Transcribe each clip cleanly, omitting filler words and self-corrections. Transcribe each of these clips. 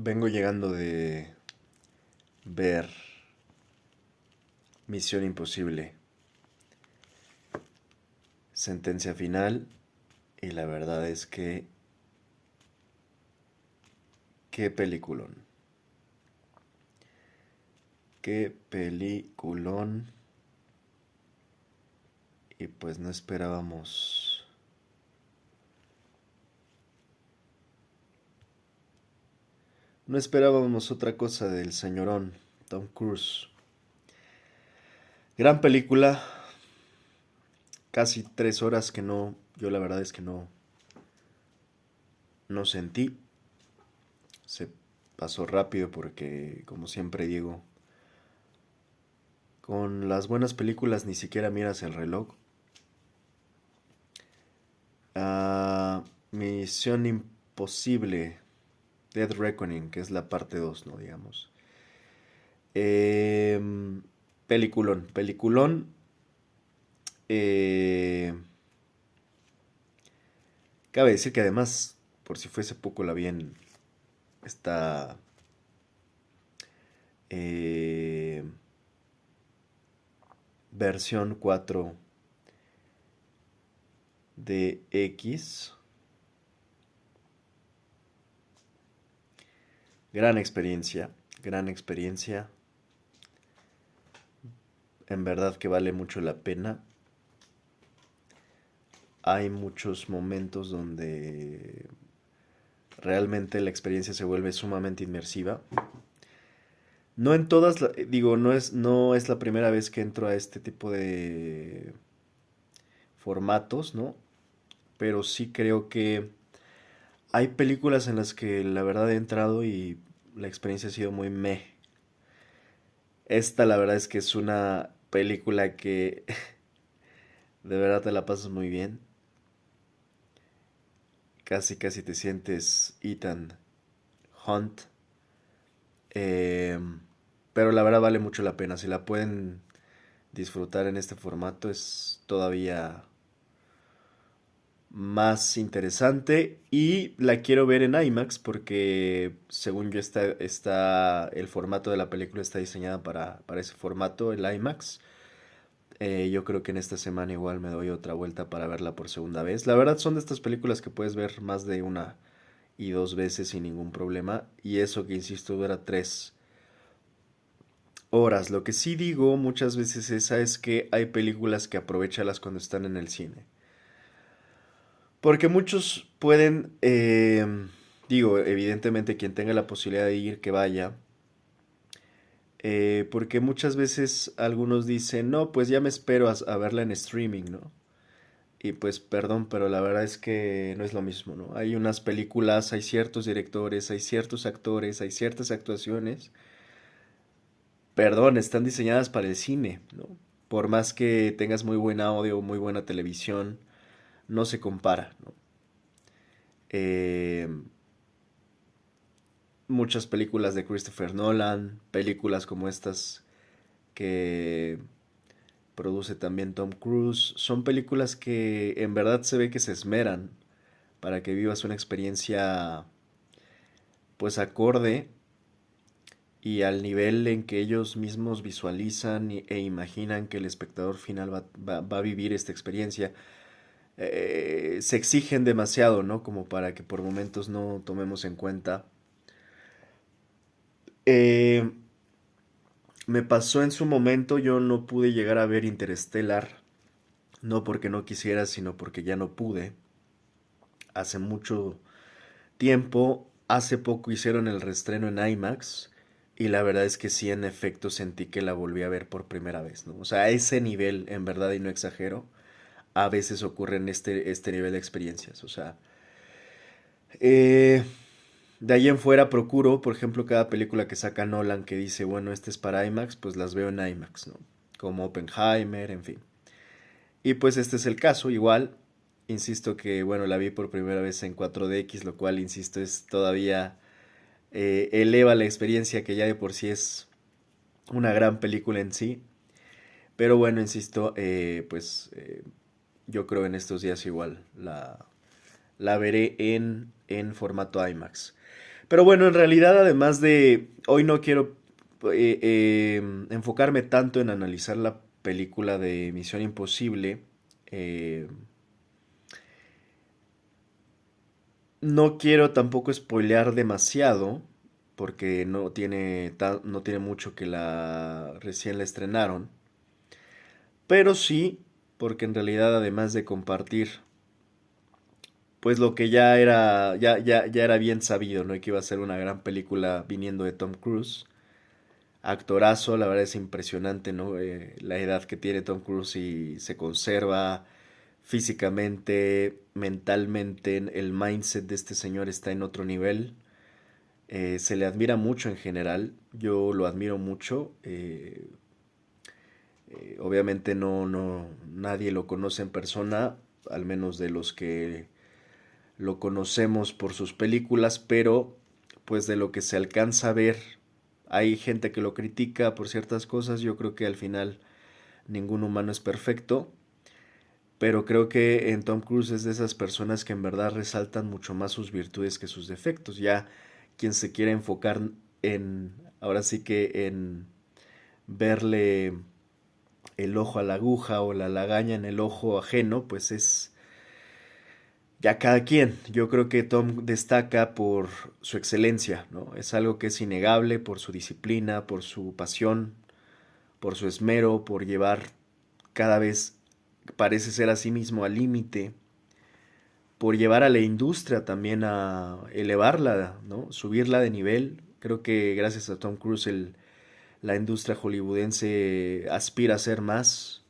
Vengo llegando de ver Misión Imposible, sentencia final, y la verdad es que qué peliculón, qué peliculón, y pues no esperábamos otra cosa del señorón Tom Cruise. Gran película, casi 3 horas que no, yo la verdad es que no sentí. Se pasó rápido porque, como siempre digo, con las buenas películas ni siquiera miras el reloj. Ah, Misión Imposible, Dead Reckoning, que es la parte 2, ¿no? Digamos. Em, Peliculón, peliculón. eh, Cabe decir que además, por si fuese poco, la vi en esta eh, versión 4DX. Gran experiencia, gran experiencia. En verdad que vale mucho la pena. Hay muchos momentos donde realmente la experiencia se vuelve sumamente inmersiva. No en todas, digo, no es la primera vez que entro a este tipo de formatos, ¿no? Pero sí creo que hay películas en las que la verdad he entrado y la experiencia ha sido muy meh. Esta la verdad es que es una película que de verdad te la pasas muy bien. Casi, casi te sientes Ethan Hunt. Em, pero la verdad vale mucho la pena. Si la pueden disfrutar en este formato es todavía más interesante. Y la quiero ver en IMAX porque según yo el formato de la película está diseñada para ese formato, el IMAX. Yo creo que en esta semana igual me doy otra vuelta para verla por segunda vez. La verdad son de estas películas que puedes ver más de una y dos veces sin ningún problema. Y eso que insisto dura 3 horas. Lo que sí digo muchas veces es que hay películas que aprovechalas cuando están en el cine. Porque muchos pueden, digo, evidentemente quien tenga la posibilidad de ir, que vaya. Porque muchas veces algunos dicen, no, pues ya me espero a verla en streaming, ¿no? Y pues perdón, pero la verdad es que no es lo mismo, ¿no? Hay unas películas, hay ciertos directores, hay ciertos actores, hay ciertas actuaciones. Perdón, están diseñadas para el cine, ¿no? Por más que tengas muy buen audio, muy buena televisión, no se compara, ¿no? Eh, Muchas películas de Christopher Nolan, películas como estas que produce también Tom Cruise, son películas que en verdad se ve que se esmeran para que vivas una experiencia pues acorde y al nivel en que ellos mismos visualizan e imaginan que el espectador final va a vivir esta experiencia. Se exigen demasiado, ¿no? Como para que por momentos no tomemos en cuenta. Eh, Me pasó en su momento, yo no pude llegar a ver Interstellar, no porque no quisiera, sino porque ya no pude. Hace mucho tiempo, hace poco hicieron el reestreno en IMAX y la verdad es que sí, en efecto sentí que la volví a ver por primera vez, ¿no? O sea, a ese nivel, en verdad, y no exagero, a veces ocurren este nivel de experiencias. O sea, eh, de ahí en fuera procuro, por ejemplo, cada película que saca Nolan que dice, bueno, este es para IMAX, pues las veo en IMAX, ¿no? Como Oppenheimer, en fin. Y pues este es el caso, igual, insisto que, bueno, la vi por primera vez en 4DX, lo cual, insisto, es todavía eleva la experiencia que ya de por sí es una gran película en sí. Pero bueno, insisto, yo creo en estos días igual la veré en formato IMAX. Pero bueno, en realidad, además de, hoy no quiero enfocarme tanto en analizar la película de Misión Imposible. eh, no quiero tampoco spoilear demasiado, porque no tiene mucho que recién la estrenaron. Pero sí, porque en realidad, además de compartir, pues lo que ya era bien sabido, ¿no? Y que iba a ser una gran película viniendo de Tom Cruise. Actorazo, la verdad es impresionante, ¿no? La edad que tiene Tom Cruise y se conserva físicamente, mentalmente, el mindset de este señor está en otro nivel. Se le admira mucho en general, yo lo admiro mucho. Obviamente nadie lo conoce en persona, al menos de los que lo conocemos por sus películas, pero pues de lo que se alcanza a ver, hay gente que lo critica por ciertas cosas, yo creo que al final ningún humano es perfecto, pero creo que en Tom Cruise es de esas personas que en verdad resaltan mucho más sus virtudes que sus defectos. Ya quien se quiere enfocar ahora sí que en verle el ojo a la aguja o la lagaña en el ojo ajeno, pues es ya cada quien. Yo creo que Tom destaca por su excelencia, ¿no? Es algo que es innegable por su disciplina, por su pasión, por su esmero, por llevar cada vez, parece ser a sí mismo al límite, por llevar a la industria también a elevarla, ¿no? Subirla de nivel. Creo que gracias a Tom Cruise la industria hollywoodense aspira a ser más.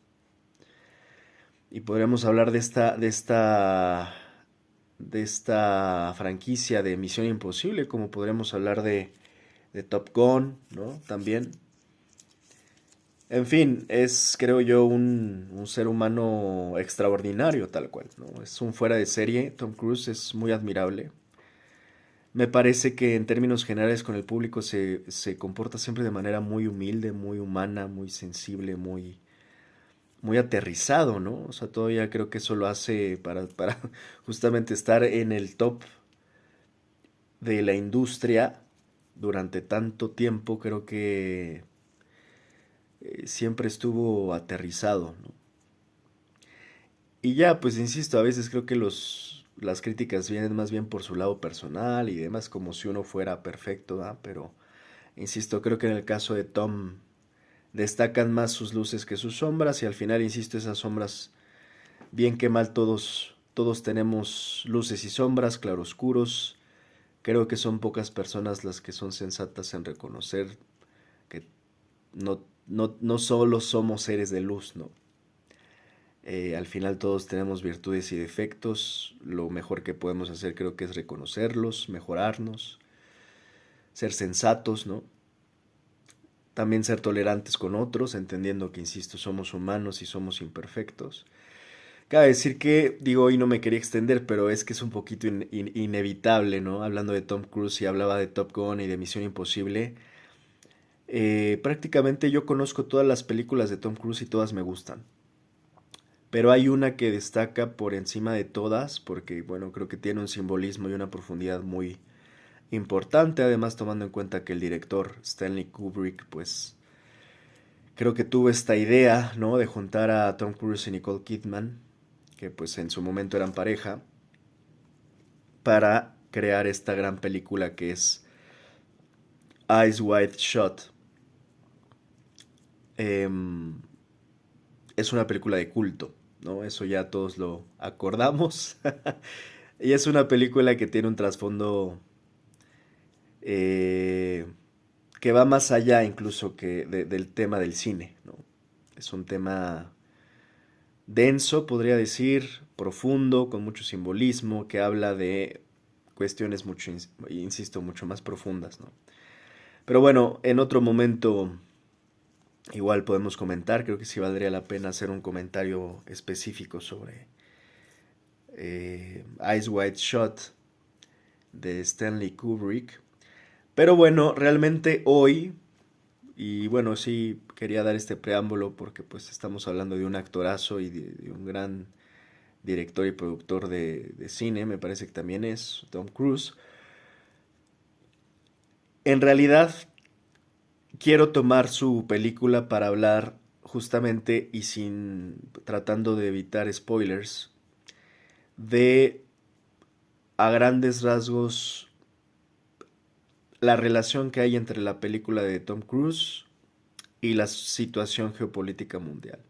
Y podríamos hablar de esta franquicia de Misión Imposible, como podríamos hablar de Top Gun, ¿no? También. En fin, es, creo yo, un ser humano extraordinario, tal cual, ¿no? Es un fuera de serie. Tom Cruise es muy admirable. Me parece que en términos generales con el público se comporta siempre de manera muy humilde, muy humana, muy sensible, muy aterrizado, ¿no? O sea, todavía creo que eso lo hace para justamente estar en el top de la industria durante tanto tiempo, creo que siempre estuvo aterrizado, ¿no? Y ya, pues insisto, a veces creo que las críticas vienen más bien por su lado personal y demás, como si uno fuera perfecto, ¿ah? Pero, insisto, creo que en el caso de Tom destacan más sus luces que sus sombras y al final, insisto, esas sombras, bien que mal, todos tenemos luces y sombras, claroscuros. Creo que son pocas personas las que son sensatas en reconocer que no solo somos seres de luz, ¿no? Al final todos tenemos virtudes y defectos. Lo mejor que podemos hacer creo que es reconocerlos, mejorarnos, ser sensatos, ¿no? También ser tolerantes con otros, entendiendo que, insisto, somos humanos y somos imperfectos. Cabe decir que, digo, hoy no me quería extender, pero es que es un poquito inevitable, ¿no? Hablando de Tom Cruise y hablaba de Top Gun y de Misión Imposible. Prácticamente yo conozco todas las películas de Tom Cruise y todas me gustan. Pero hay una que destaca por encima de todas porque, bueno, creo que tiene un simbolismo y una profundidad muy importante, además tomando en cuenta que el director Stanley Kubrick, pues, creo que tuvo esta idea, ¿no? De juntar a Tom Cruise y Nicole Kidman, que pues en su momento eran pareja, para crear esta gran película que es Eyes Wide Shut. Em, es una película de culto, ¿no? Eso ya todos lo acordamos. Y es una película que tiene un trasfondo eh, que va más allá incluso del tema del cine, ¿no? Es un tema denso, podría decir, profundo, con mucho simbolismo, que habla de cuestiones mucho, insisto, mucho más profundas, ¿no? Pero bueno, en otro momento igual podemos comentar, creo que sí valdría la pena hacer un comentario específico sobre Eyes Wide Shut de Stanley Kubrick. Pero bueno, realmente hoy, y bueno, sí quería dar este preámbulo porque pues estamos hablando de un actorazo y de un gran director y productor de cine, me parece que también es Tom Cruise. En realidad, quiero tomar su película para hablar justamente y sin tratando de evitar spoilers de a grandes rasgos la relación que hay entre la película de Tom Cruise y la situación geopolítica mundial.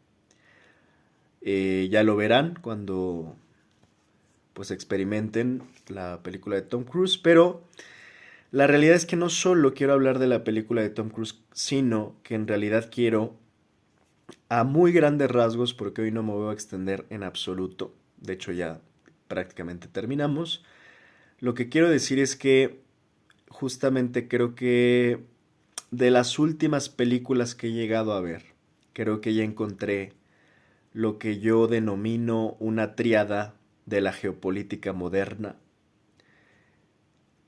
Ya lo verán cuando pues experimenten la película de Tom Cruise, pero la realidad es que no solo quiero hablar de la película de Tom Cruise, sino que en realidad quiero a muy grandes rasgos, porque hoy no me voy a extender en absoluto, de hecho ya prácticamente terminamos, lo que quiero decir es que justamente creo que de las últimas películas que he llegado a ver, creo que ya encontré lo que yo denomino una tríada de la geopolítica moderna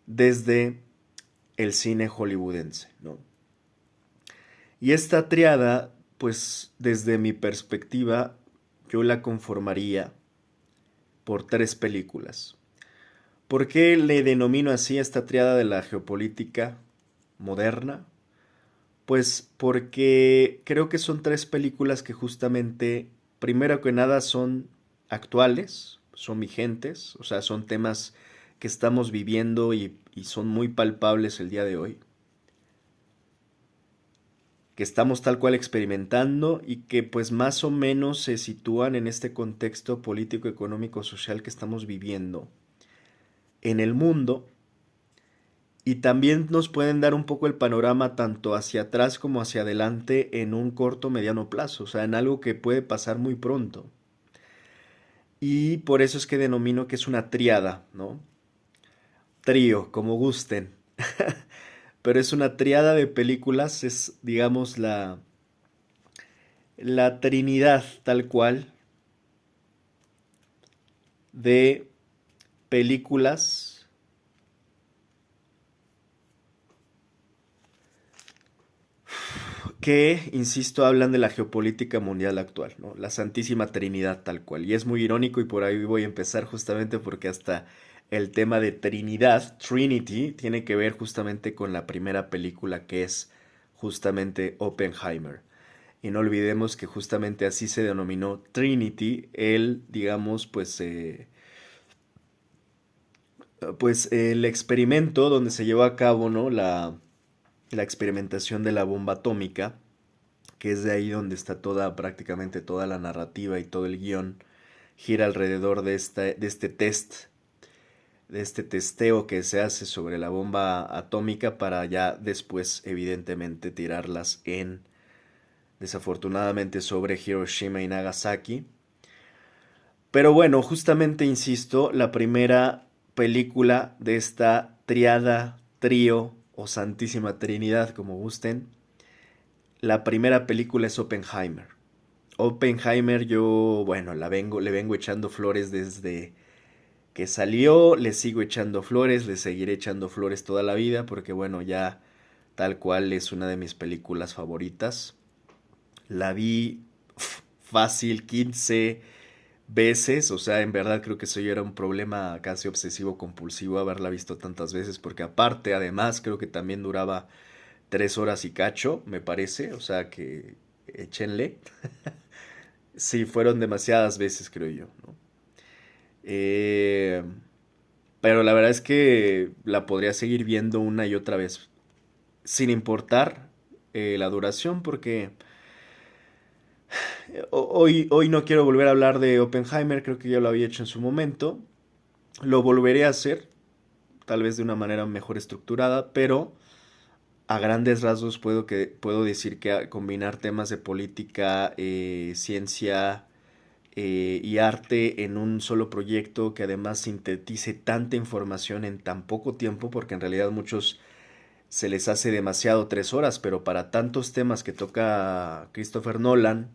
desde el cine hollywoodense, ¿no? Y esta triada, pues desde mi perspectiva, yo la conformaría por tres películas. ¿Por qué le denomino así a esta triada de la geopolítica moderna? Pues porque creo que son tres películas que justamente, primero que nada, son actuales, son vigentes, o sea, son temas que estamos viviendo y son muy palpables el día de hoy, que estamos tal cual experimentando y que pues más o menos se sitúan en este contexto político, económico, social que estamos viviendo en el mundo y también nos pueden dar un poco el panorama tanto hacia atrás como hacia adelante en un corto mediano plazo, o sea, en algo que puede pasar muy pronto. Y por eso es que denomino que es una triada, ¿no? Trío, como gusten. Pero es una triada de películas, es digamos la trinidad tal cual de películas que, insisto, hablan de la geopolítica mundial actual, ¿no? La Santísima Trinidad tal cual. Y es muy irónico y por ahí voy a empezar justamente porque hasta el tema de Trinidad, Trinity, tiene que ver justamente con la primera película que es justamente Oppenheimer. Y no olvidemos que justamente así se denominó Trinity, el, digamos, pues el experimento donde se llevó a cabo, ¿no? La experimentación de la bomba atómica, que es de ahí donde está toda, prácticamente toda la narrativa y todo el guión, gira alrededor de este test, de este testeo que se hace sobre la bomba atómica para ya después, evidentemente, tirarlas desafortunadamente, sobre Hiroshima y Nagasaki. Pero bueno, justamente insisto, la primera película de esta triada, trío o Santísima Trinidad, como gusten, la primera película es Oppenheimer. Oppenheimer yo, bueno, le vengo echando flores desde que salió, le sigo echando flores, le seguiré echando flores toda la vida porque bueno, ya tal cual es una de mis películas favoritas. La vi fácil 15 veces, o sea, en verdad creo que eso ya era un problema casi obsesivo compulsivo haberla visto tantas veces porque aparte, además, creo que también duraba 3 horas y cacho, me parece, o sea que échenle. Sí, fueron demasiadas veces, creo yo, ¿no? Eh, pero la verdad es que la podría seguir viendo una y otra vez, sin importar la duración, porque hoy no quiero volver a hablar de Oppenheimer, creo que ya lo había hecho en su momento. Lo volveré a hacer, tal vez de una manera mejor estructurada, pero a grandes rasgos puedo decir que combinar temas de política, ciencia, y arte en un solo proyecto que además sintetice tanta información en tan poco tiempo, porque en realidad muchos se les hace demasiado 3 horas, pero para tantos temas que toca Christopher Nolan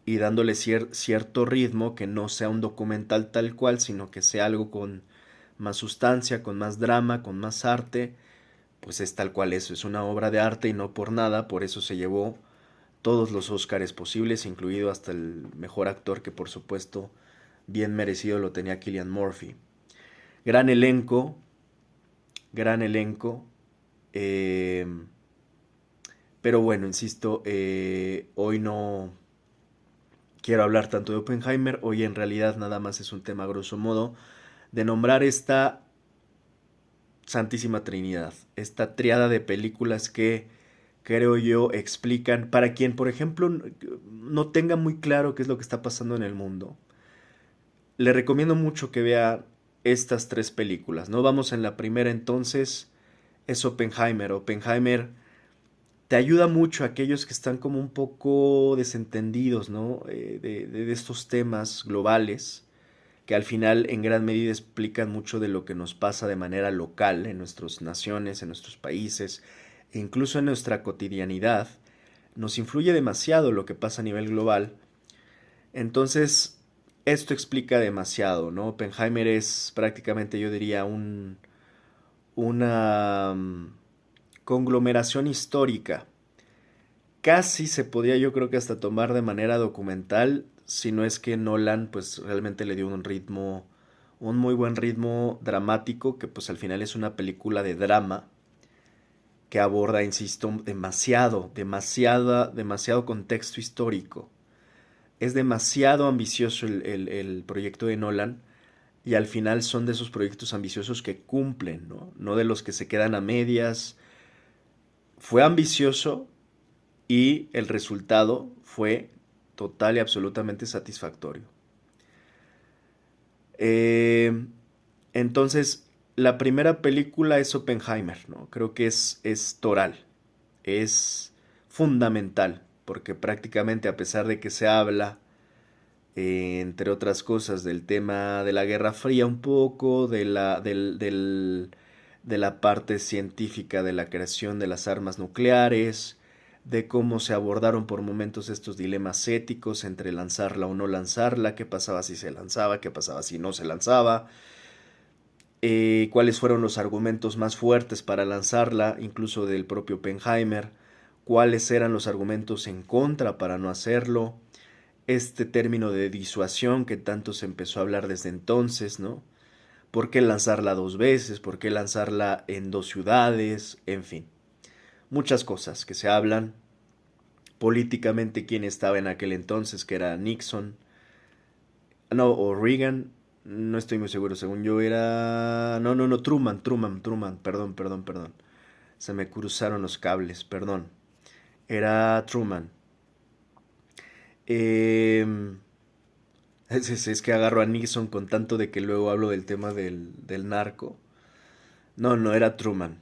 y dándole cierto ritmo, que no sea un documental tal cual, sino que sea algo con más sustancia, con más drama, con más arte, pues es tal cual eso, es una obra de arte y no por nada, por eso se llevó todos los Óscares posibles, incluido hasta el mejor actor que por supuesto bien merecido lo tenía Cillian Murphy. Gran elenco, gran elenco. Eh, pero bueno, insisto, hoy no quiero hablar tanto de Oppenheimer, hoy en realidad nada más es un tema grosso modo de nombrar esta Santísima Trinidad, esta triada de películas que creo yo explican, para quien por ejemplo no tenga muy claro qué es lo que está pasando en el mundo, le recomiendo mucho que vea estas tres películas, ¿no? Vamos en la primera entonces, es Oppenheimer. Oppenheimer te ayuda mucho a aquellos que están como un poco desentendidos, ¿no? De estos temas globales, que al final en gran medida explican mucho de lo que nos pasa de manera local en nuestras naciones, en nuestros países, e incluso en nuestra cotidianidad. Nos influye demasiado lo que pasa a nivel global. Entonces, esto explica demasiado, ¿no? Oppenheimer es prácticamente, yo diría, una conglomeración histórica. Casi se podía, yo creo que hasta tomar de manera documental, si no es que Nolan pues realmente le dio un ritmo, un muy buen ritmo dramático, que pues al final es una película de drama que aborda, insisto, demasiado contexto histórico. Es demasiado ambicioso el proyecto de Nolan y al final son de esos proyectos ambiciosos que cumplen, ¿no? No de los que se quedan a medias. Fue ambicioso y el resultado fue total y absolutamente satisfactorio. Eh, entonces, la primera película es Oppenheimer, ¿no? Creo que es toral, es fundamental, porque prácticamente a pesar de que se habla, entre otras cosas, del tema de la Guerra Fría un poco, de la parte científica de la creación de las armas nucleares, de cómo se abordaron por momentos estos dilemas éticos entre lanzarla o no lanzarla, qué pasaba si se lanzaba, qué pasaba si no se lanzaba, cuáles fueron los argumentos más fuertes para lanzarla, incluso del propio Oppenheimer, cuáles eran los argumentos en contra para no hacerlo, este término de disuasión que tanto se empezó a hablar desde entonces, ¿no? ¿Por qué lanzarla dos veces? ¿Por qué lanzarla en dos ciudades? En fin, muchas cosas que se hablan. Políticamente, quién estaba en aquel entonces, que era Nixon, no, o Reagan, no estoy muy seguro, según yo era... No, no, no, Truman, perdón. Se me cruzaron los cables, perdón. Era Truman. Eh, es que agarro a Nixon con tanto de que luego hablo del tema del narco. No, no, era Truman.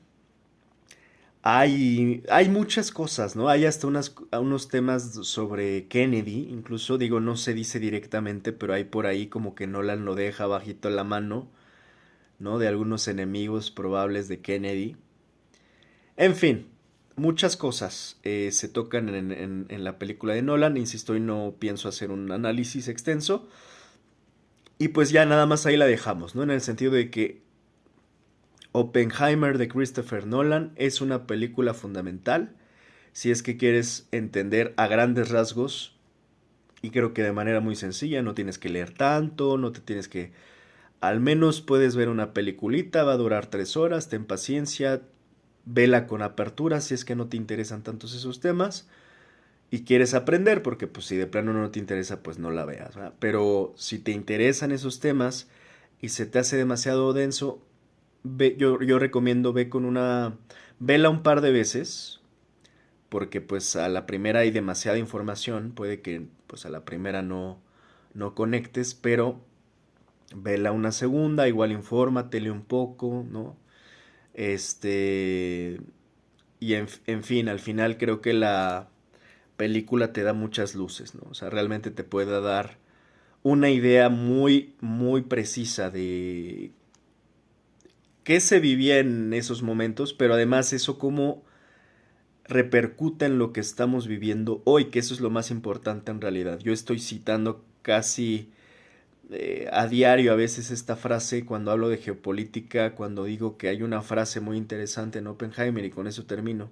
Hay muchas cosas, ¿no? Hay hasta unos temas sobre Kennedy, incluso digo, no se dice directamente, pero hay por ahí como que Nolan lo deja bajito la mano, ¿no? De algunos enemigos probables de Kennedy. En fin, muchas cosas se tocan en la película de Nolan, insisto, y no pienso hacer un análisis extenso. Y pues ya nada más ahí la dejamos, ¿no? En el sentido de que Oppenheimer de Christopher Nolan es una película fundamental si es que quieres entender a grandes rasgos y creo que de manera muy sencilla, no tienes que leer tanto, no te tienes que... Al menos puedes ver una peliculita, va a durar 3 horas, ten paciencia, vela con apertura si es que no te interesan tantos esos temas y quieres aprender, porque pues si de plano no te interesa, pues no la veas, ¿verdad? Pero si te interesan esos temas y se te hace demasiado denso, yo recomiendo vela un par de veces, porque pues a la primera hay demasiada información, puede que pues a la primera no conectes, pero vela una segunda, igual infórmatele un poco, ¿no? Este, y en fin, al final creo que la película te da muchas luces, ¿no? O sea, realmente te puede dar una idea muy precisa de qué se vivía en esos momentos, pero además eso cómo repercute en lo que estamos viviendo hoy, que eso es lo más importante en realidad. Yo estoy citando casi a diario a veces esta frase cuando hablo de geopolítica, cuando digo que hay una frase muy interesante en Oppenheimer y con eso termino.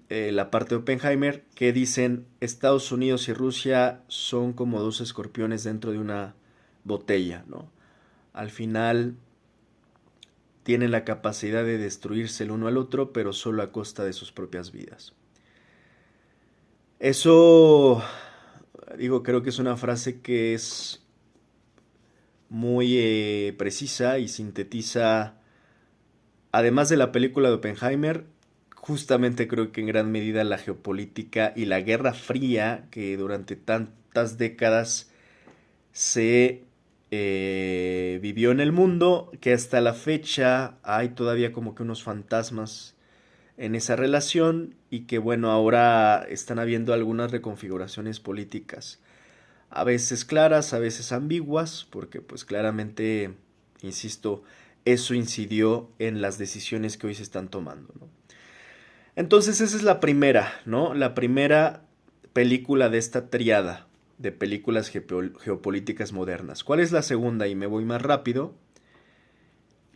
La parte de Oppenheimer que dicen Estados Unidos y Rusia son como dos escorpiones dentro de una botella, ¿no? Al final tienen la capacidad de destruirse el uno al otro, pero solo a costa de sus propias vidas. Eso, digo, creo que es una frase que es muy precisa y sintetiza, además de la película de Oppenheimer, justamente creo que en gran medida la geopolítica y la Guerra Fría que durante tantas décadas se vivió en el mundo, que hasta la fecha hay todavía como que unos fantasmas en esa relación y que bueno, ahora están habiendo algunas reconfiguraciones políticas, a veces claras, a veces ambiguas, porque pues claramente, insisto, eso incidió en las decisiones que hoy se están tomando, ¿no? Entonces esa es la primera, ¿no? La primera película de esta triada de películas geopolíticas modernas. ¿Cuál es la segunda? Y me voy más rápido.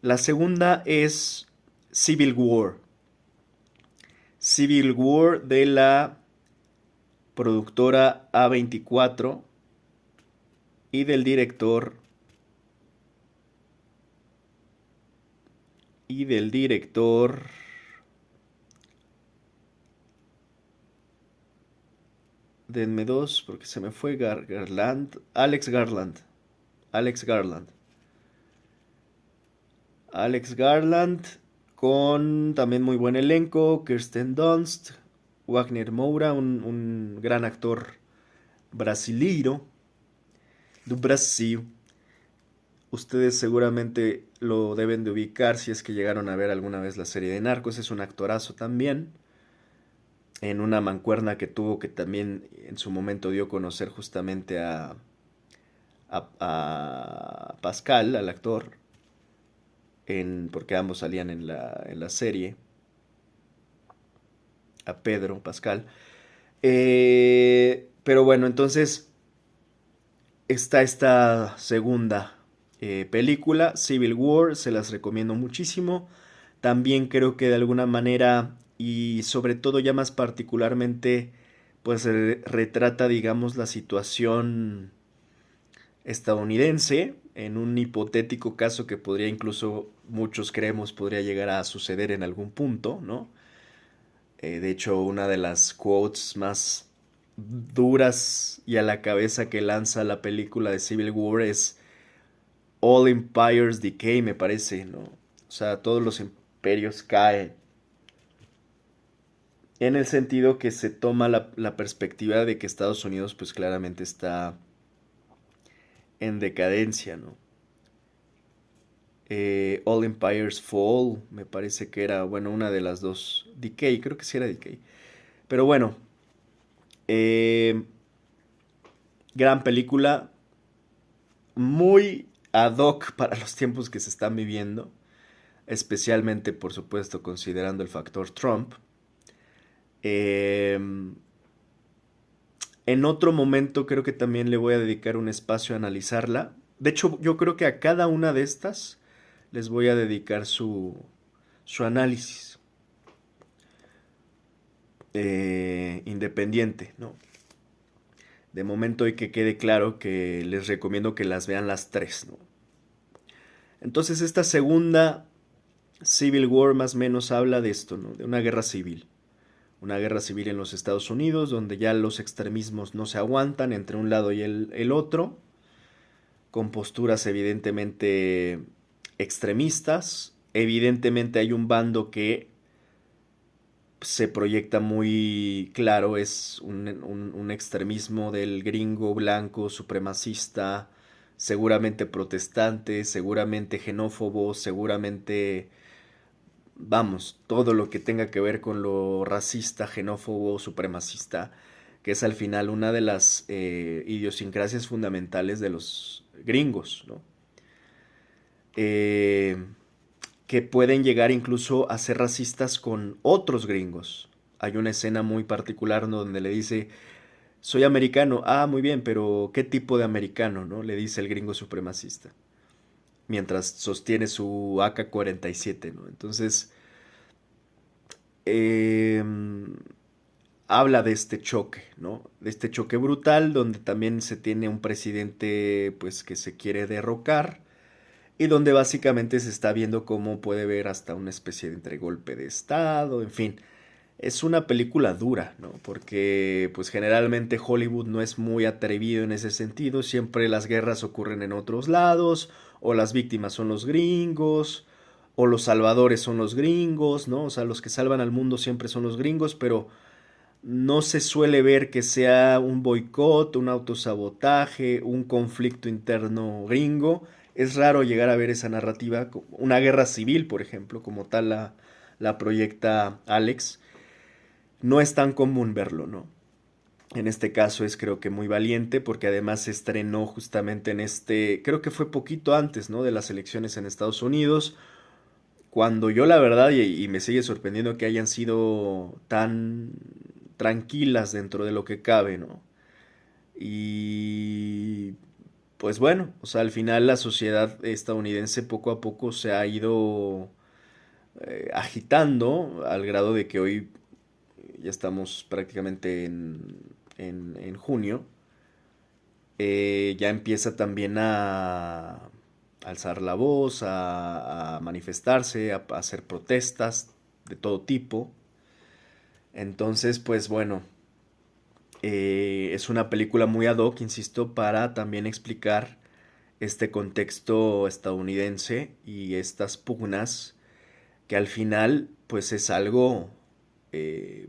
La segunda es Civil War. Civil War de la productora A24 y del director denme dos porque se me fue Garland, Alex Garland. Alex Garland. Alex Garland con también muy buen elenco, Kirsten Dunst, Wagner Moura, un gran actor brasileiro, do Brasil. Ustedes seguramente lo deben de ubicar si es que llegaron a ver alguna vez la serie de Narcos. Es un actorazo también. En una mancuerna que tuvo que también en su momento dio a conocer justamente a Pascal, al actor, porque ambos salían en la serie, a Pedro Pascal. Pero bueno, entonces está esta segunda película, Civil War, se las recomiendo muchísimo. También creo que de alguna manera y sobre todo ya más particularmente pues retrata digamos la situación estadounidense en un hipotético caso que podría incluso muchos creemos podría llegar a suceder en algún punto, ¿no? De hecho, una de las quotes más duras y a la cabeza que lanza la película de Civil War es All Empires Decay, me parece, ¿no? O sea, todos los imperios caen. En el sentido que se toma la perspectiva de que Estados Unidos pues claramente está en decadencia, ¿no? All Empires Fall, me parece que era, bueno, una de las dos. Decay, creo que sí era Decay. Pero bueno, eh, gran película, muy ad hoc para los tiempos que se están viviendo, especialmente, por supuesto, considerando el factor Trump. Eh, en otro momento creo que también le voy a dedicar un espacio a analizarla. De hecho, yo creo que a cada una de estas les voy a dedicar su análisis independiente, ¿no? De momento hay que quede claro que les recomiendo que las vean las tres, ¿no? Entonces esta segunda Civil War más o menos habla de esto, ¿no? De una guerra civil. Una guerra civil en los Estados Unidos, donde ya los extremismos no se aguantan entre un lado y el otro, con posturas evidentemente extremistas. Evidentemente hay un bando que se proyecta muy claro, es un extremismo del gringo blanco supremacista, seguramente protestante, seguramente xenófobo, seguramente, vamos, todo lo que tenga que ver con lo racista, xenófobo, supremacista, que es al final una de las idiosincrasias fundamentales de los gringos, ¿no? Eh, que pueden llegar incluso a ser racistas con otros gringos. Hay una escena muy particular donde le dice, soy americano, ah, muy bien, pero ¿qué tipo de americano, no? Le dice el gringo supremacista, mientras sostiene su AK-47, ¿no? Entonces, eh, habla de este choque, ¿no? De este choque brutal donde también se tiene un presidente, pues, que se quiere derrocar y donde básicamente se está viendo cómo puede ver hasta una especie de entregolpe de estado, en fin. Es una película dura, ¿no? Porque pues generalmente Hollywood no es muy atrevido en ese sentido, siempre las guerras ocurren en otros lados, o las víctimas son los gringos, o los salvadores son los gringos, ¿no? O sea, los que salvan al mundo siempre son los gringos, pero no se suele ver que sea un boicot, un autosabotaje, un conflicto interno gringo. Es raro llegar a ver esa narrativa, una guerra civil, por ejemplo, como tal la proyecta Alex. No es tan común verlo, ¿no? En este caso es creo que muy valiente porque además se estrenó justamente en creo que fue poquito antes, ¿no? De las elecciones en Estados Unidos, cuando yo la verdad, y me sigue sorprendiendo que hayan sido tan tranquilas dentro de lo que cabe, ¿no? Y pues bueno, o sea, al final la sociedad estadounidense poco a poco se ha ido agitando al grado de que hoy ya estamos prácticamente en junio, ya empieza también a alzar la voz, a manifestarse, a hacer protestas de todo tipo. Entonces, pues bueno, es una película muy ad hoc, insisto, para también explicar este contexto estadounidense y estas pugnas que al final pues es algo eh,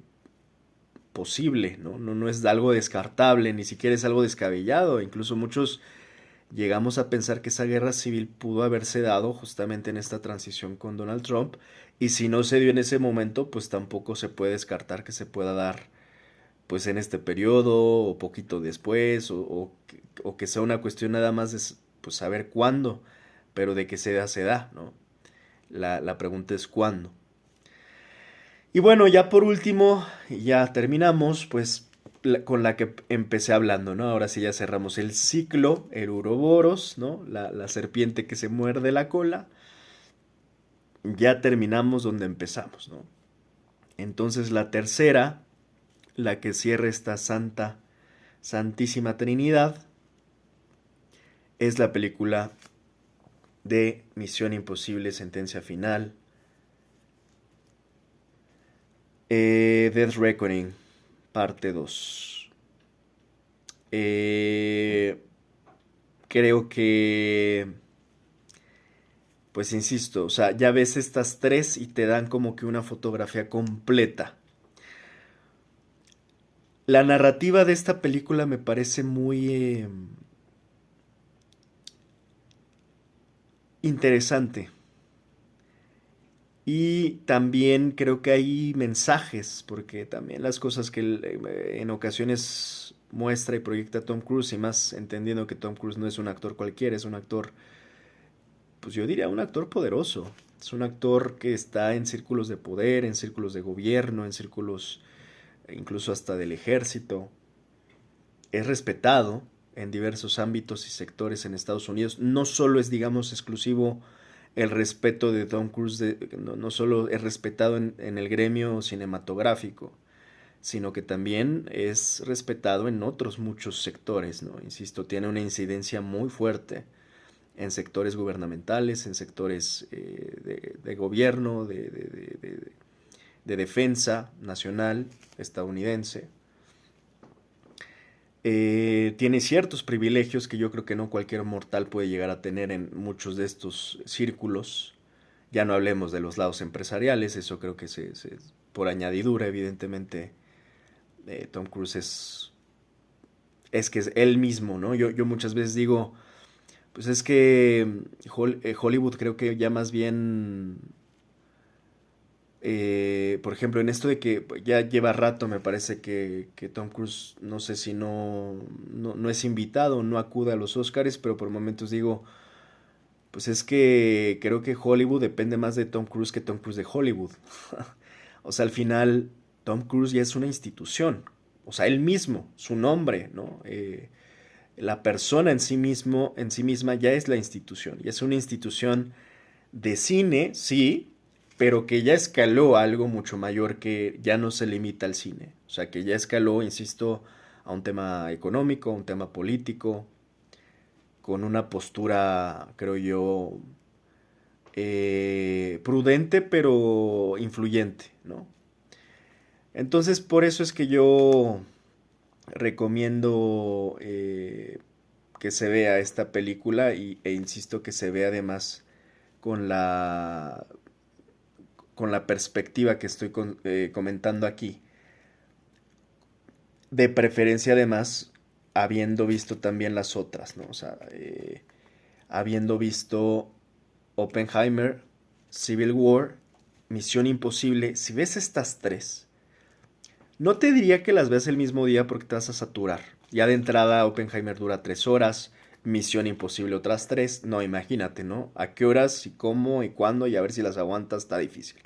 posible, ¿no? No es algo descartable, ni siquiera es algo descabellado. Incluso muchos llegamos a pensar que esa guerra civil pudo haberse dado justamente en esta transición con Donald Trump. Y si no se dio en ese momento, pues tampoco se puede descartar que se pueda dar pues en este periodo o poquito después o que sea una cuestión nada más de pues saber cuándo, pero de que se da, ¿no? La pregunta es cuándo. Y bueno, ya por último, ya terminamos, pues con la que empecé hablando, ¿no? Ahora sí ya cerramos el ciclo, el Uroboros, ¿no? La serpiente que se muerde la cola. Ya terminamos donde empezamos, ¿no? Entonces la tercera, la que cierra esta Santísima Trinidad, es la película de Misión Imposible, Sentencia Final, Death Reckoning, parte 2. Eh, Creo que, pues insisto, o sea, ya ves estas tres y te dan como que una fotografía completa. La narrativa de esta película me parece muy interesante. Y también creo que hay mensajes, porque también las cosas que en ocasiones muestra y proyecta Tom Cruise, y más entendiendo que Tom Cruise no es un actor cualquiera, es un actor, pues yo diría un actor poderoso. Es un actor que está en círculos de poder, en círculos de gobierno, en círculos incluso hasta del ejército. Es respetado en diversos ámbitos y sectores en Estados Unidos. No solo es, digamos, exclusivo el respeto de Tom Cruise, no solo es respetado en el gremio cinematográfico, sino que también es respetado en otros muchos sectores, ¿no? Insisto, tiene una incidencia muy fuerte en sectores gubernamentales, en sectores de gobierno, de defensa nacional estadounidense. Tiene ciertos privilegios que yo creo que no cualquier mortal puede llegar a tener en muchos de estos círculos. Ya no hablemos de los lados empresariales, eso creo que por añadidura, evidentemente, Tom Cruise es que es él mismo, ¿no? Yo muchas veces digo, pues es que Hollywood creo que ya más bien por ejemplo, en esto de que ya lleva rato, me parece que Tom Cruise, no sé si no es invitado, no acude a los Oscars, pero por momentos digo, pues es que creo que Hollywood depende más de Tom Cruise que Tom Cruise de Hollywood. O sea, al final, Tom Cruise ya es una institución. O sea, él mismo, su nombre, ¿no? La persona en sí misma ya es la institución. Y es una institución de cine, sí, pero que ya escaló a algo mucho mayor que ya no se limita al cine. O sea, que ya escaló, insisto, a un tema económico, a un tema político. con una postura, creo yo, prudente pero influyente, ¿no? Entonces por eso es que yo recomiendo que se vea esta película e insisto que se vea además con con la perspectiva que estoy comentando aquí. De preferencia además habiendo visto también las otras, ¿no? O sea, habiendo visto Oppenheimer, Civil War, Misión Imposible, si ves estas tres, no te diría que las veas el mismo día porque te vas a saturar. Ya de entrada Oppenheimer dura 3 horas, Misión Imposible otras tres, no, imagínate, ¿no? A qué horas y cómo y cuándo y a ver si las aguantas, está difícil.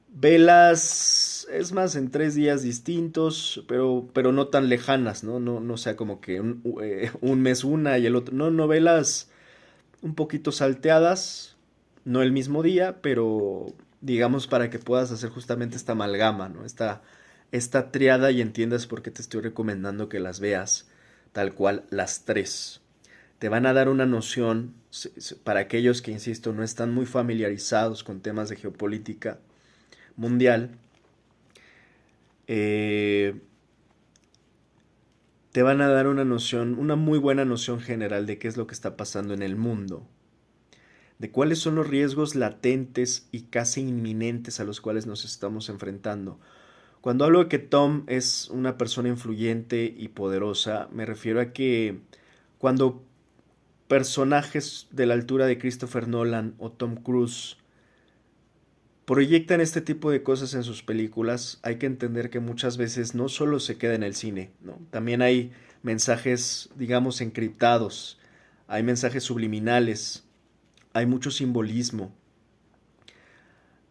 Velas, es más, en 3 días distintos, pero no tan lejanas, ¿no? No sea como que un mes una y el otro. No, novelas un poquito salteadas, no el mismo día, pero digamos para que puedas hacer justamente esta amalgama, ¿no? Esta triada y entiendas por qué te estoy recomendando que las veas tal cual las tres. Te van a dar una noción, para aquellos que, insisto, no están muy familiarizados con temas de geopolítica mundial, eh, te van a dar una noción, una muy buena noción general de qué es lo que está pasando en el mundo, de cuáles son los riesgos latentes y casi inminentes a los cuales nos estamos enfrentando. Cuando hablo de que Tom es una persona influyente y poderosa, me refiero a que cuando personajes de la altura de Christopher Nolan o Tom Cruise proyectan este tipo de cosas en sus películas, hay que entender que muchas veces no solo se queda en el cine, ¿no? También hay mensajes, digamos, encriptados, hay mensajes subliminales, hay mucho simbolismo,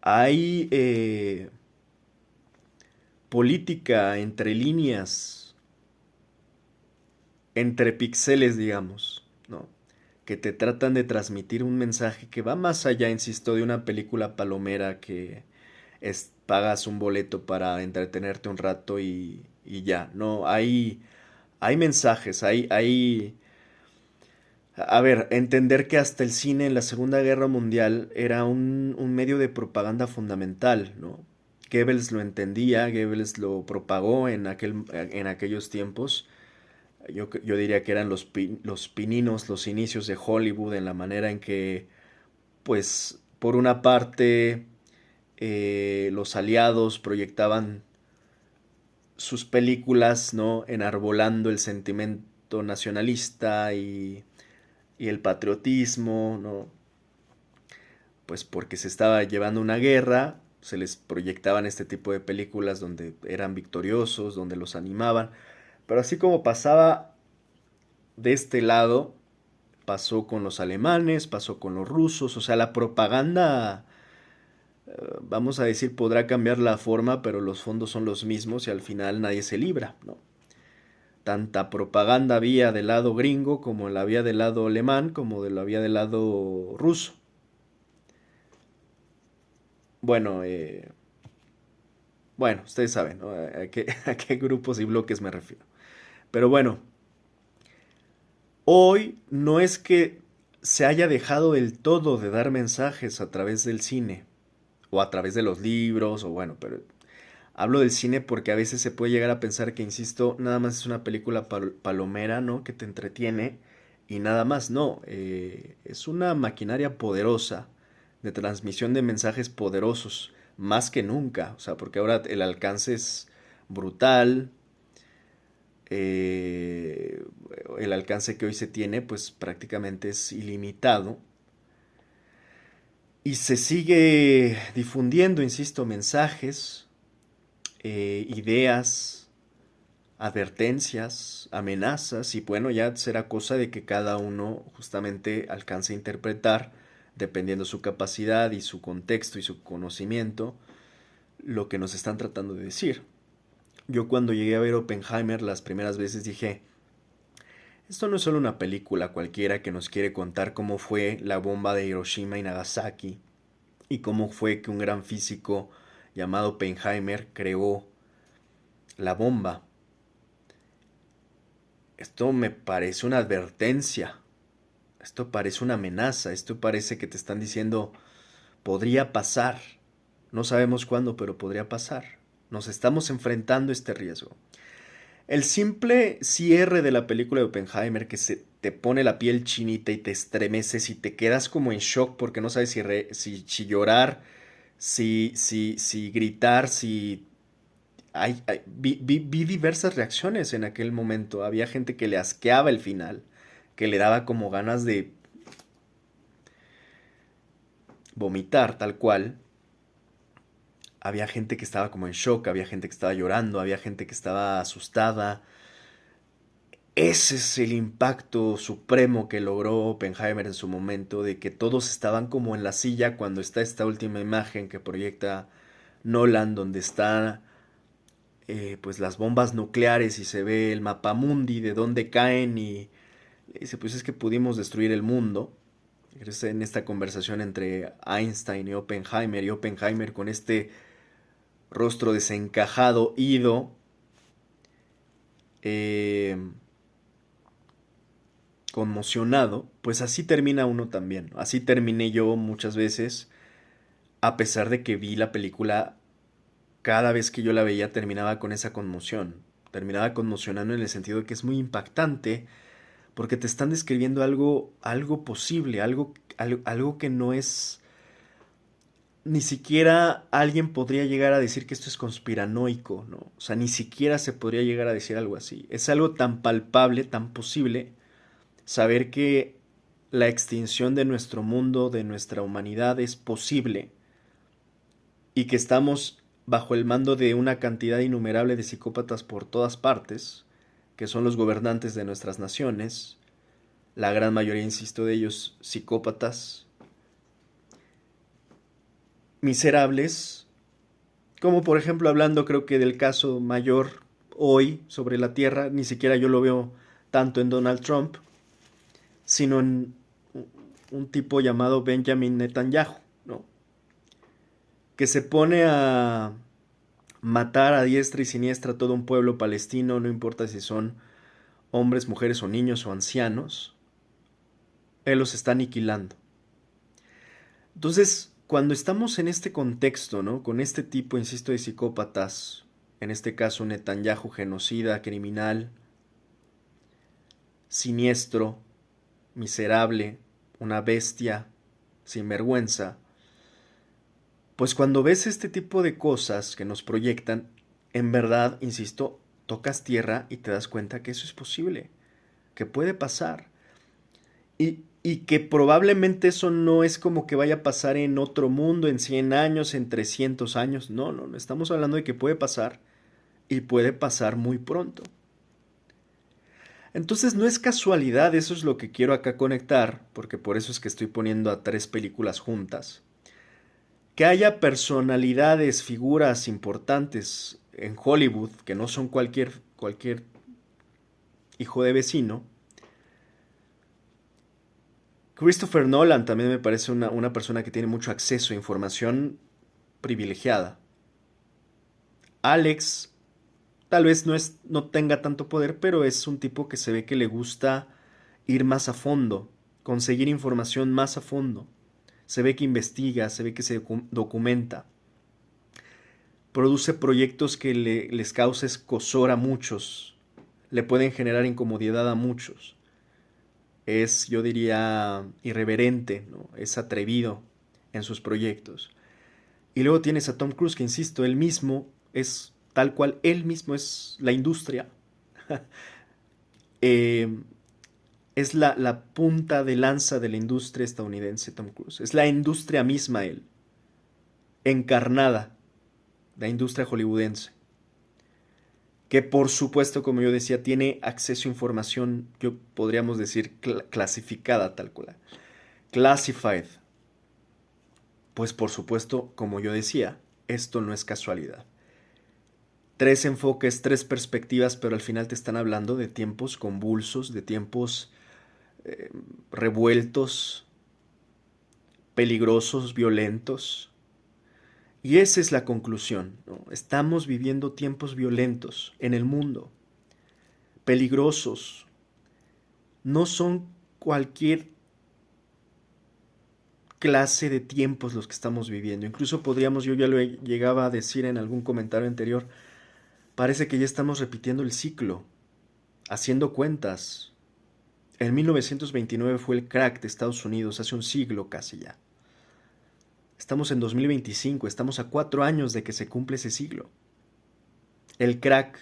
hay política entre líneas, entre píxeles, digamos, ¿no? Que te tratan de transmitir un mensaje que va más allá, insisto, de una película palomera que pagas un boleto para entretenerte un rato y ya. No, hay mensajes, A ver, entender que hasta el cine en la Segunda Guerra Mundial era un medio de propaganda fundamental, ¿no? Goebbels lo entendía, Goebbels lo propagó en aquellos tiempos. Yo diría que eran los pininos, los inicios de Hollywood, en la manera en que, pues, por una parte, los aliados proyectaban sus películas, ¿no? Enarbolando el sentimiento nacionalista y el patriotismo, ¿no? Pues porque se estaba llevando una guerra, se les proyectaban este tipo de películas donde eran victoriosos, donde los animaban. Pero así como pasaba de este lado, pasó con los alemanes, pasó con los rusos, o sea, la propaganda, vamos a decir, podrá cambiar la forma, pero los fondos son los mismos y al final nadie se libra, ¿no? Tanta propaganda había del lado gringo como la había del lado alemán, como la había del lado ruso. Bueno, bueno, ustedes saben, ¿no? A qué grupos y bloques me refiero. Pero bueno, hoy no es que se haya dejado del todo de dar mensajes a través del cine o a través de los libros o bueno, pero hablo del cine porque a veces se puede llegar a pensar que, insisto, nada más es una película palomera, ¿no? Que te entretiene y nada más, no. Es una maquinaria poderosa de transmisión de mensajes poderosos, más que nunca. O sea, porque ahora el alcance es brutal. eh, el alcance que hoy se tiene, pues prácticamente es ilimitado. Y se sigue difundiendo, insisto, mensajes, ideas, advertencias, amenazas, y bueno, ya será cosa de que cada uno justamente alcance a interpretar, dependiendo su capacidad y su contexto y su conocimiento, lo que nos están tratando de decir. Yo cuando llegué a ver Oppenheimer las primeras veces dije, esto no es solo una película cualquiera que nos quiere contar cómo fue la bomba de Hiroshima y Nagasaki y cómo fue que un gran físico llamado Oppenheimer creó la bomba. esto me parece una advertencia, esto parece una amenaza, esto parece que te están diciendo, podría pasar, no sabemos cuándo, pero podría pasar. Nos estamos enfrentando a este riesgo. El simple cierre de la película de Oppenheimer que se te pone la piel chinita y te estremeces y te quedas como en shock porque no sabes si llorar, si gritar, si... vi diversas reacciones en aquel momento. Había gente que le asqueaba el final, que le daba como ganas de vomitar tal cual. Había gente que estaba como en shock, había gente que estaba llorando, había gente que estaba asustada. Ese es el impacto supremo que logró Oppenheimer en su momento, de que todos estaban como en la silla cuando está esta última imagen que proyecta Nolan, donde están pues las bombas nucleares y se ve el mapamundi de dónde caen y dice, pues es que pudimos destruir el mundo. En esta conversación entre Einstein y Oppenheimer con este rostro desencajado, ido, eh, conmocionado, pues así termina uno también. Así terminé yo muchas veces, a pesar de que vi la película, cada vez que yo la veía terminaba con esa conmoción. Terminaba conmocionando en el sentido de que es muy impactante porque te están describiendo algo posible, algo que no es... Ni siquiera alguien podría llegar a decir que esto es conspiranoico, ¿no? O sea, ni siquiera se podría llegar a decir algo así. Es algo tan palpable, tan posible, saber que la extinción de nuestro mundo, de nuestra humanidad, es posible y que estamos bajo el mando de una cantidad innumerable de psicópatas por todas partes, que son los gobernantes de nuestras naciones, la gran mayoría, insisto, de ellos psicópatas, miserables, como por ejemplo hablando creo que del caso mayor hoy sobre la Tierra, ni siquiera yo lo veo tanto en Donald Trump, sino en un tipo llamado Benjamin Netanyahu, ¿no? Que se pone a matar a diestra y siniestra a todo un pueblo palestino, no importa si son hombres, mujeres o niños o ancianos, él los está aniquilando. Entonces, cuando estamos en este contexto, ¿no? Con este tipo, insisto, de psicópatas, en este caso Netanyahu, genocida, criminal, siniestro, miserable, una bestia, sin vergüenza, pues cuando ves este tipo de cosas que nos proyectan, en verdad, insisto, tocas tierra y te das cuenta que eso es posible, que puede pasar. Y que probablemente eso no es como que vaya a pasar en otro mundo, en 100 años, en 300 años. No, no, no. Estamos hablando de que puede pasar y puede pasar muy pronto. Entonces no es casualidad, eso es lo que quiero acá conectar, porque por eso es que estoy poniendo a tres películas juntas. Que haya personalidades, figuras importantes en Hollywood, que no son cualquier hijo de vecino. Christopher Nolan también me parece una persona que tiene mucho acceso a información privilegiada. Alex tal vez no tenga tanto poder, pero es un tipo que se ve que le gusta ir más a fondo, conseguir información más a fondo. Se ve que investiga, se ve que se documenta. Produce proyectos que les causa escozor a muchos, le pueden generar incomodidad a muchos. Es, yo diría, irreverente, ¿no? Es atrevido en sus proyectos. Y luego tienes a Tom Cruise, que insisto, él mismo es tal cual, él mismo es la industria. Eh, es la punta de lanza de la industria estadounidense, Tom Cruise. Es la industria misma él, encarnada, la industria hollywoodense. Que por supuesto, como yo decía, tiene acceso a información, yo podríamos decir, clasificada tal cual. Classified. Pues por supuesto, como yo decía, esto no es casualidad. Tres enfoques, tres perspectivas, pero al final te están hablando de tiempos convulsos, de tiempos revueltos, peligrosos, violentos. Y esa es la conclusión, ¿no? Estamos viviendo tiempos violentos en el mundo, peligrosos, No son cualquier clase de tiempos los que estamos viviendo. Incluso podríamos, yo ya lo llegaba a decir en algún comentario anterior, parece que ya estamos repitiendo el ciclo, haciendo cuentas. En 1929 fue el crack de Estados Unidos, hace un siglo casi ya. Estamos en 2025, estamos a 4 años de que se cumple ese siglo. El crack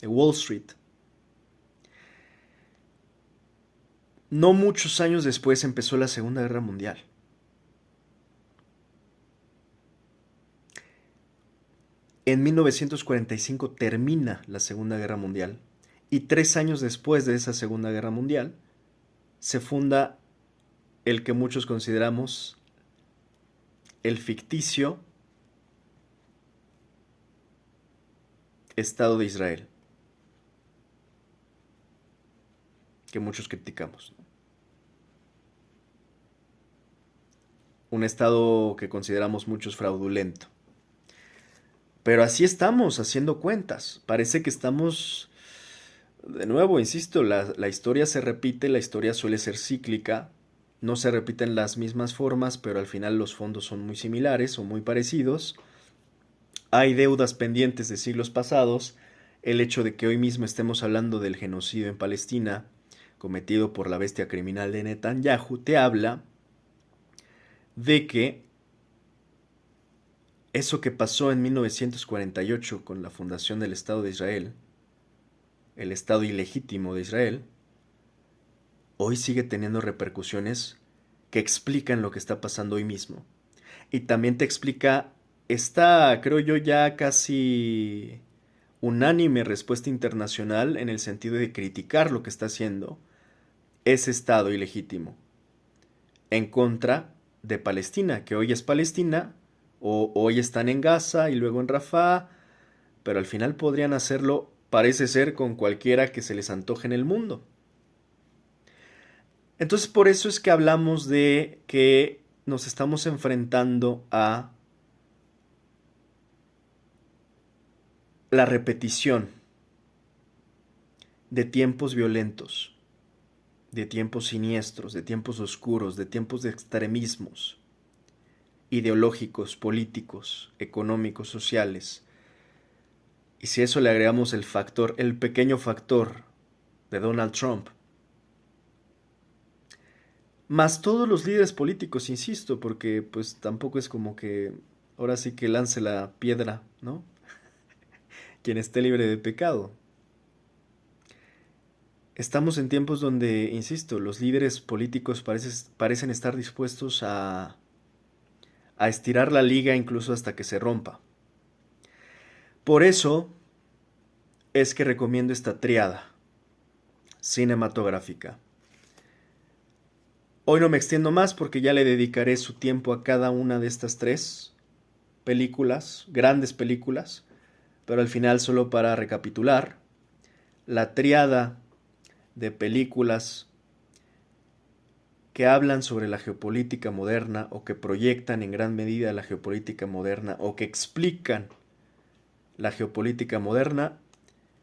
de Wall Street. No muchos años después empezó la Segunda Guerra Mundial. En 1945 termina la Segunda Guerra Mundial y 3 años después de esa Segunda Guerra Mundial se funda el que muchos consideramos el ficticio Estado de Israel, que muchos criticamos. Un Estado que consideramos muchos fraudulento. Pero así estamos haciendo cuentas. Parece que estamos, de nuevo, insisto, la historia se repite, la historia suele ser cíclica, no se repiten las mismas formas, pero al final los fondos son muy similares o muy parecidos. Hay deudas pendientes de siglos pasados. El hecho de que hoy mismo estemos hablando del genocidio en Palestina cometido por la bestia criminal de Netanyahu te habla de que eso que pasó en 1948 con la fundación del Estado de Israel, el Estado ilegítimo de Israel, hoy sigue teniendo repercusiones que explican lo que está pasando hoy mismo. Y también te explica esta, creo yo, ya casi unánime respuesta internacional en el sentido de criticar lo que está haciendo ese Estado ilegítimo en contra de Palestina, que hoy es Palestina, o hoy están en Gaza y luego en Rafah, pero al final podrían hacerlo, parece ser, con cualquiera que se les antoje en el mundo. Entonces por eso es que hablamos de que nos estamos enfrentando a la repetición de tiempos violentos, de tiempos siniestros, de tiempos oscuros, de tiempos de extremismos ideológicos, políticos, económicos, sociales. Y si a eso le agregamos el factor, el pequeño factor de Donald Trump, más todos los líderes políticos, insisto, porque pues tampoco es como que ahora sí que lance la piedra, ¿no? Quien esté libre de pecado. Estamos en tiempos donde, insisto, los líderes políticos parecen estar dispuestos a estirar la liga incluso hasta que se rompa. Por eso es que recomiendo esta triada cinematográfica. Hoy no me extiendo más porque ya le dedicaré su tiempo a cada una de estas 3 películas, grandes películas, pero al final solo para recapitular, la triada de películas que hablan sobre la geopolítica moderna o que proyectan en gran medida la geopolítica moderna o que explican la geopolítica moderna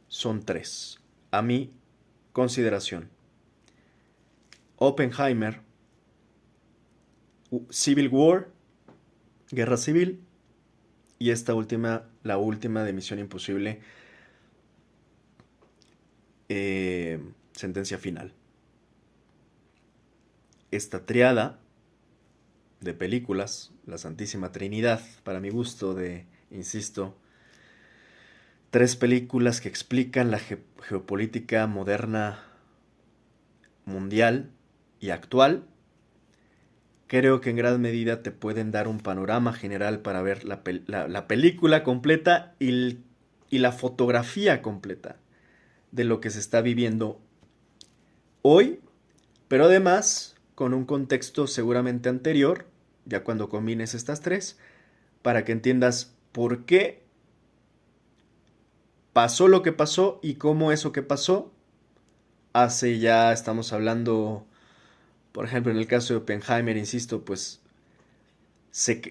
son 3, a mi consideración. Oppenheimer, Civil War, Guerra Civil, y esta última, la última de Misión Imposible, Sentencia Final. Esta triada de películas, la Santísima Trinidad, para mi gusto, de, insisto, 3 películas que explican la geopolítica moderna, mundial y actual, creo que en gran medida te pueden dar un panorama general para ver la película completa y la fotografía completa de lo que se está viviendo hoy, pero además con un contexto seguramente anterior, ya cuando combines estas 3, para que entiendas por qué pasó lo que pasó y cómo eso que pasó hace ya, estamos hablando, por ejemplo, en el caso de Oppenheimer, insisto, pues se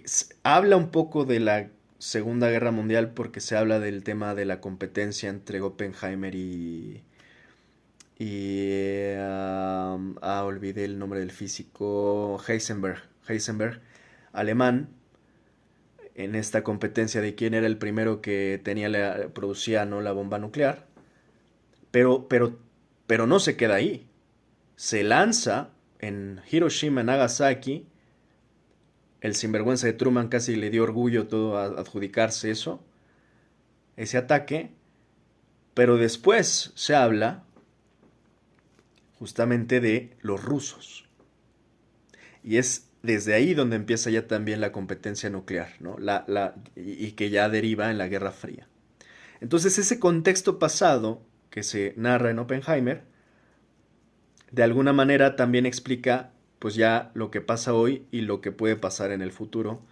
habla un poco de la Segunda Guerra Mundial porque se habla del tema de la competencia entre Oppenheimer y olvidé el nombre del físico, Heisenberg, alemán, en esta competencia de quién era el primero que producía, ¿no?, la bomba nuclear, pero, pero, pero no se queda ahí. Se lanza en Hiroshima, Nagasaki. El sinvergüenza de Truman casi le dio orgullo todo a adjudicarse eso, ese ataque, pero después se habla justamente de los rusos. Y es desde ahí donde empieza ya también la competencia nuclear, ¿no? Y que ya deriva en la Guerra Fría. Entonces ese contexto pasado que se narra en Oppenheimer, de alguna manera también explica pues ya lo que pasa hoy y lo que puede pasar en el futuro.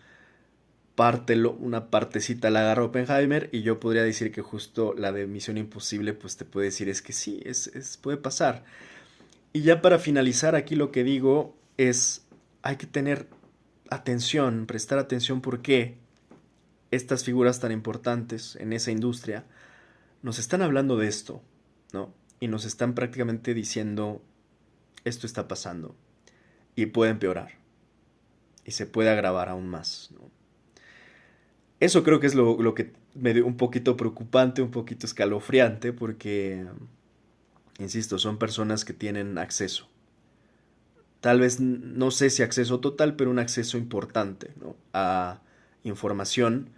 Una partecita la agarra Oppenheimer y yo podría decir que justo la de Misión Imposible pues te puede decir es que sí, puede pasar. Y ya para finalizar aquí lo que digo es hay que tener atención, prestar atención porque estas figuras tan importantes en esa industria nos están hablando de esto, ¿no? Y nos están prácticamente diciendo esto está pasando y puede empeorar y se puede agravar aún más, ¿no? Eso creo que es lo que me dio un poquito preocupante, un poquito escalofriante, porque, insisto, son personas que tienen acceso. Tal vez no sé si acceso total, pero un acceso importante, ¿no?, a información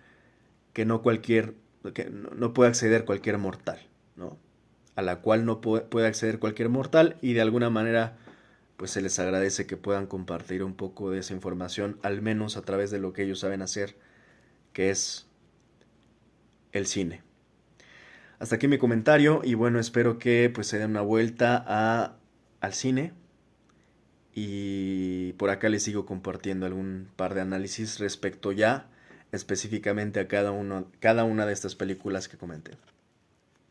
que no puede acceder cualquier mortal, ¿no? A la cual no puede acceder cualquier mortal y de alguna manera pues se les agradece que puedan compartir un poco de esa información, al menos a través de lo que ellos saben hacer, que es el cine. Hasta aquí mi comentario y bueno, espero que pues se den una vuelta al cine y por acá les sigo compartiendo algún par de análisis respecto ya específicamente a cada una de estas películas que comenté.